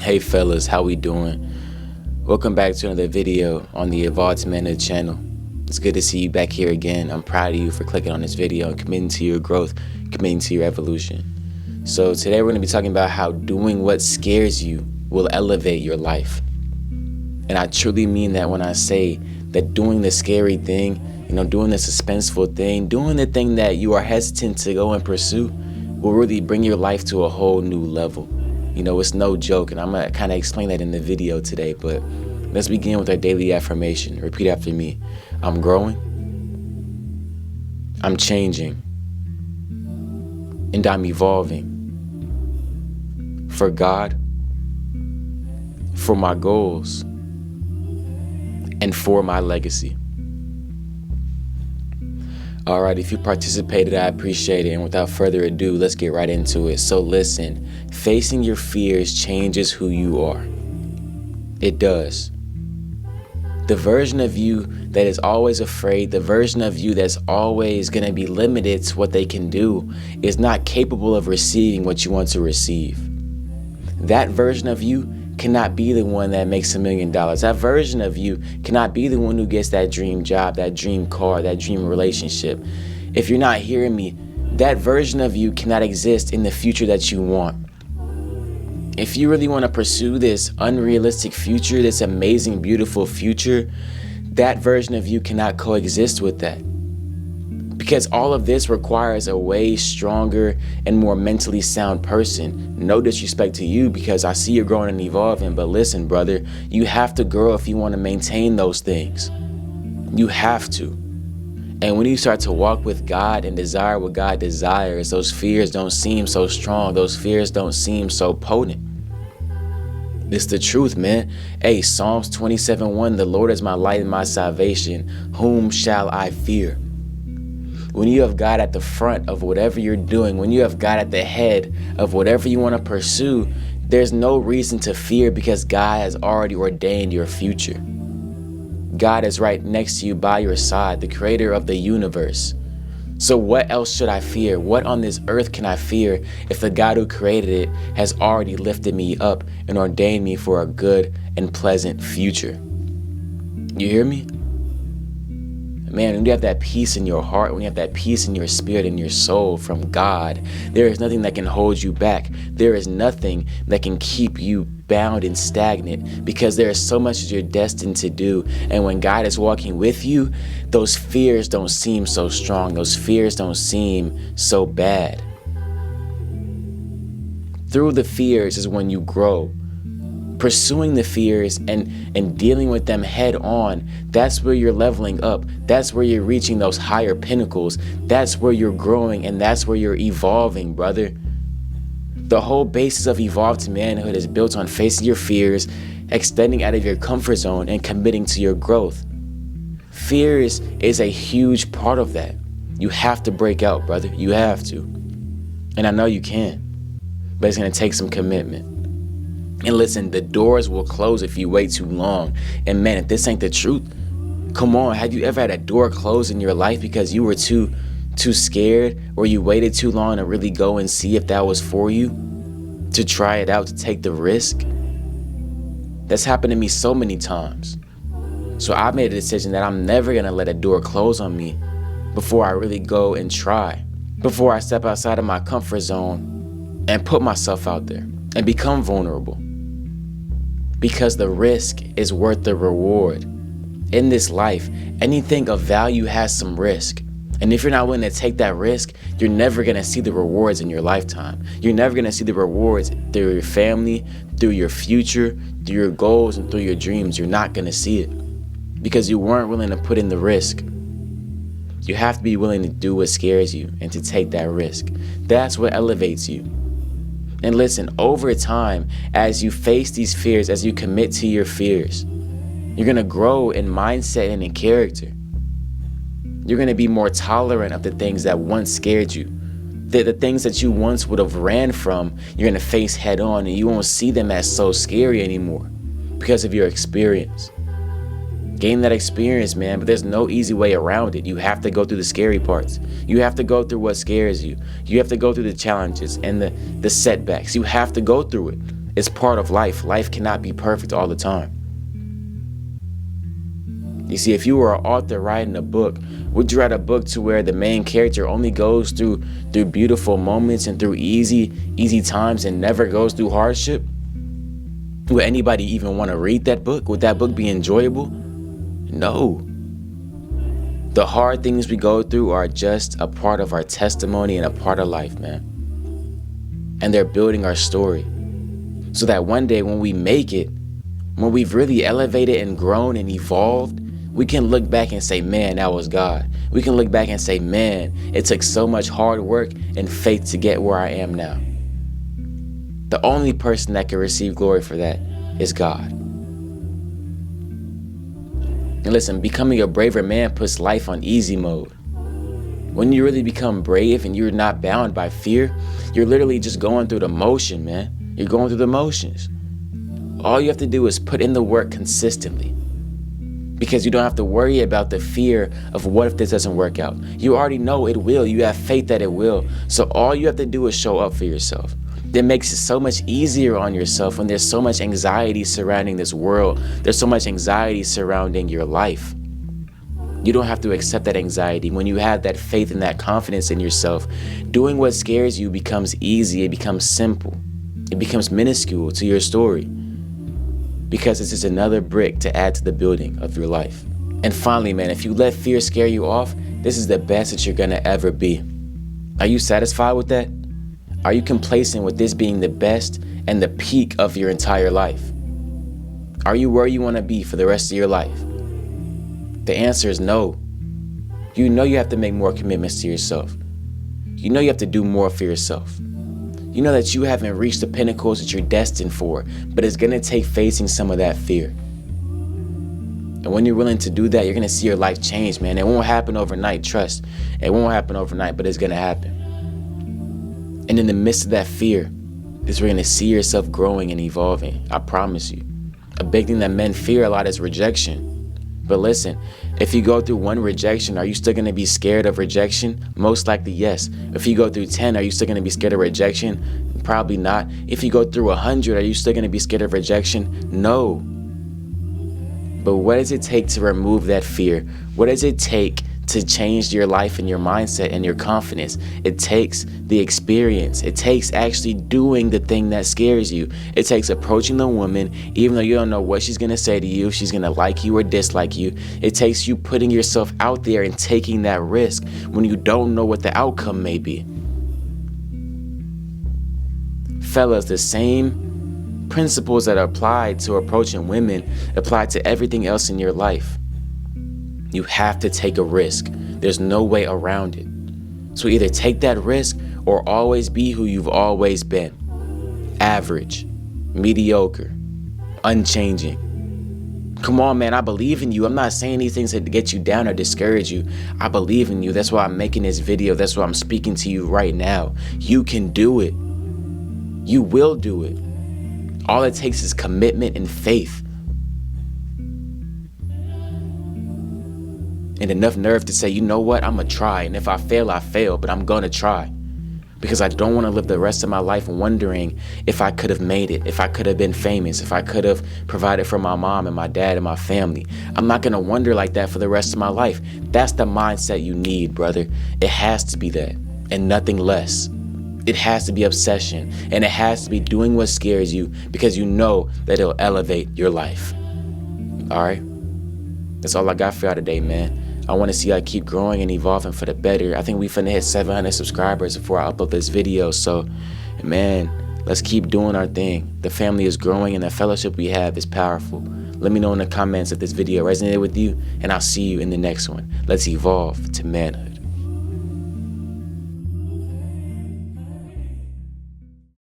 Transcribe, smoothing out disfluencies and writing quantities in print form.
Hey fellas, how we doing? Welcome back to another video on the Evolved Manhood channel. It's good to see you back here again. I'm proud of you for clicking on this video and committing to your growth, committing to your evolution. So today we're going to be talking about how doing what scares you will elevate your life. And I truly mean that when I say that doing the scary thing, doing the suspenseful thing, doing the thing that you are hesitant to go and pursue will really bring your life to a whole new level. It's no joke, and I'm going to kind of explain that in the video today, but let's begin with our daily affirmation. Repeat after me. I'm growing, I'm changing, and I'm evolving for God, for my goals, and for my legacy. All right, if you participated, I appreciate it. And without further ado, let's get right into it. So listen, facing your fears changes who you are. It does. The version of you that is always afraid, the version of you that's always going to be limited to what they can do, is not capable of receiving what you want to receive. That version of you cannot be the one that makes $1 million. That version of you cannot be the one who gets that dream job, that dream car, that dream relationship. If you're not hearing me, that version of you cannot exist in the future that you want. If you really want to pursue this unrealistic future, this amazing, beautiful future, that version of you cannot coexist with that. Because all of this requires a way stronger and more mentally sound person. No disrespect to you, because I see you're growing and evolving, but listen, brother, you have to grow if you want to maintain those things. You have to. And when you start to walk with God and desire what God desires, those fears don't seem so strong. Those fears don't seem so potent. It's the truth, man. Hey, Psalms 27:1, the Lord is my light and my salvation. Whom shall I fear? When you have God at the front of whatever you're doing, when you have God at the head of whatever you want to pursue, there's no reason to fear, because God has already ordained your future. God is right next to you, by your side, the creator of the universe. So what else should I fear? What on this earth can I fear if the God who created it has already lifted me up and ordained me for a good and pleasant future? You hear me? Man, when you have that peace in your heart, when you have that peace in your spirit and your soul from God, there is nothing that can hold you back. There is nothing that can keep you bound and stagnant, because there is so much that you're destined to do. And when God is walking with you, those fears don't seem so strong. Those fears don't seem so bad. Through the fears is when you grow. Pursuing the fears and dealing with them head on, that's where you're leveling up. That's where you're reaching those higher pinnacles. That's where you're growing, and that's where you're evolving, brother. The whole basis of evolved manhood is built on facing your fears, extending out of your comfort zone, and committing to your growth. Fears is a huge part of that. You have to break out, brother. You have to. And I know you can, but it's going to take some commitment. And listen, the doors will close if you wait too long. And man, if this ain't the truth, come on, have you ever had a door close in your life because you were too scared, or you waited too long to really go and see if that was for you, to try it out, to take the risk? That's happened to me so many times. So I made a decision that I'm never going to let a door close on me before I really go and try, before I step outside of my comfort zone and put myself out there and become vulnerable. Because the risk is worth the reward. In this life, anything of value has some risk. And if you're not willing to take that risk, you're never going to see the rewards in your lifetime. You're never going to see the rewards through your family, through your future, through your goals, and through your dreams. You're not going to see it because you weren't willing to put in the risk. You have to be willing to do what scares you and to take that risk. That's what elevates you. And listen, over time, as you face these fears, as you commit to your fears, you're going to grow in mindset and in character. You're going to be more tolerant of the things that once scared you. The things that you once would have ran from, you're going to face head on, and you won't see them as so scary anymore because of your experience. Gain that experience, man, but there's no easy way around it. You have to go through the scary parts. You have to go through what scares you. You have to go through the challenges and the setbacks. You have to go through it. It's part of life. Life cannot be perfect all the time. You see, if you were an author writing a book, would you write a book to where the main character only goes through beautiful moments and through easy times and never goes through hardship? Would anybody even want to read that book? Would that book be enjoyable? No. The hard things we go through are just a part of our testimony and a part of life, man. And they're building our story so that one day when we make it, when we've really elevated and grown and evolved, we can look back and say, man, that was God. We can look back and say, man, it took so much hard work and faith to get where I am now. The only person that can receive glory for that is God. And listen, becoming a braver man puts life on easy mode. When you really become brave and you're not bound by fear, you're literally just going through the motion, man. You're going through the motions. All you have to do is put in the work consistently, because you don't have to worry about the fear of what if this doesn't work out. You already know it will. You have faith that it will. So all you have to do is show up for yourself. That makes it so much easier on yourself when there's so much anxiety surrounding this world. There's so much anxiety surrounding your life. You don't have to accept that anxiety. When you have that faith and that confidence in yourself, doing what scares you becomes easy. It becomes simple. It becomes minuscule to your story, because it's just another brick to add to the building of your life. And finally, man, if you let fear scare you off, this is the best that you're gonna ever be. Are you satisfied with that? Are you complacent with this being the best and the peak of your entire life? Are you where you wanna be for the rest of your life? The answer is no. You know you have to make more commitments to yourself. You know you have to do more for yourself. You know that you haven't reached the pinnacles that you're destined for, but it's gonna take facing some of that fear. And when you're willing to do that, you're gonna see your life change, man. It won't happen overnight, trust. It won't happen overnight, but it's gonna happen. And in the midst of that fear is where you're gonna see yourself growing and evolving. I promise you. A big thing that men fear a lot is rejection. But listen, if you go through one rejection, are you still gonna be scared of rejection? Most likely, yes. If you go through 10, are you still gonna be scared of rejection? Probably not. If you go through 100, are you still gonna be scared of rejection? No. But what does it take to remove that fear? What does it take to change your life and your mindset and your confidence? It takes the experience. It takes actually doing the thing that scares you. It takes approaching the woman, even though you don't know what she's gonna say to you, if she's gonna like you or dislike you. It takes you putting yourself out there and taking that risk when you don't know what the outcome may be. Fellas, the same principles that are applied to approaching women apply to everything else in your life. You have to take a risk. There's no way around it. So either take that risk or always be who you've always been. Average, mediocre, unchanging. Come on, man, I believe in you. I'm not saying these things to get you down or discourage you. I believe in you. That's why I'm making this video. That's why I'm speaking to you right now. You can do it. You will do it. All it takes is commitment and faith. And enough nerve to say, you know what, I'm gonna try. And if I fail, I fail, but I'm gonna try. Because I don't wanna live the rest of my life wondering if I could have made it, if I could have been famous, if I could have provided for my mom and my dad and my family. I'm not gonna wonder like that for the rest of my life. That's the mindset you need, brother. It has to be that, and nothing less. It has to be obsession, and it has to be doing what scares you because you know that it'll elevate your life. All right? That's all I got for y'all today, man. I want to see y'all keep growing and evolving for the better. I think we finna hit 700 subscribers before I upload this video. So, man, let's keep doing our thing. The family is growing and the fellowship we have is powerful. Let me know in the comments if this video resonated with you, and I'll see you in the next one. Let's evolve to manhood.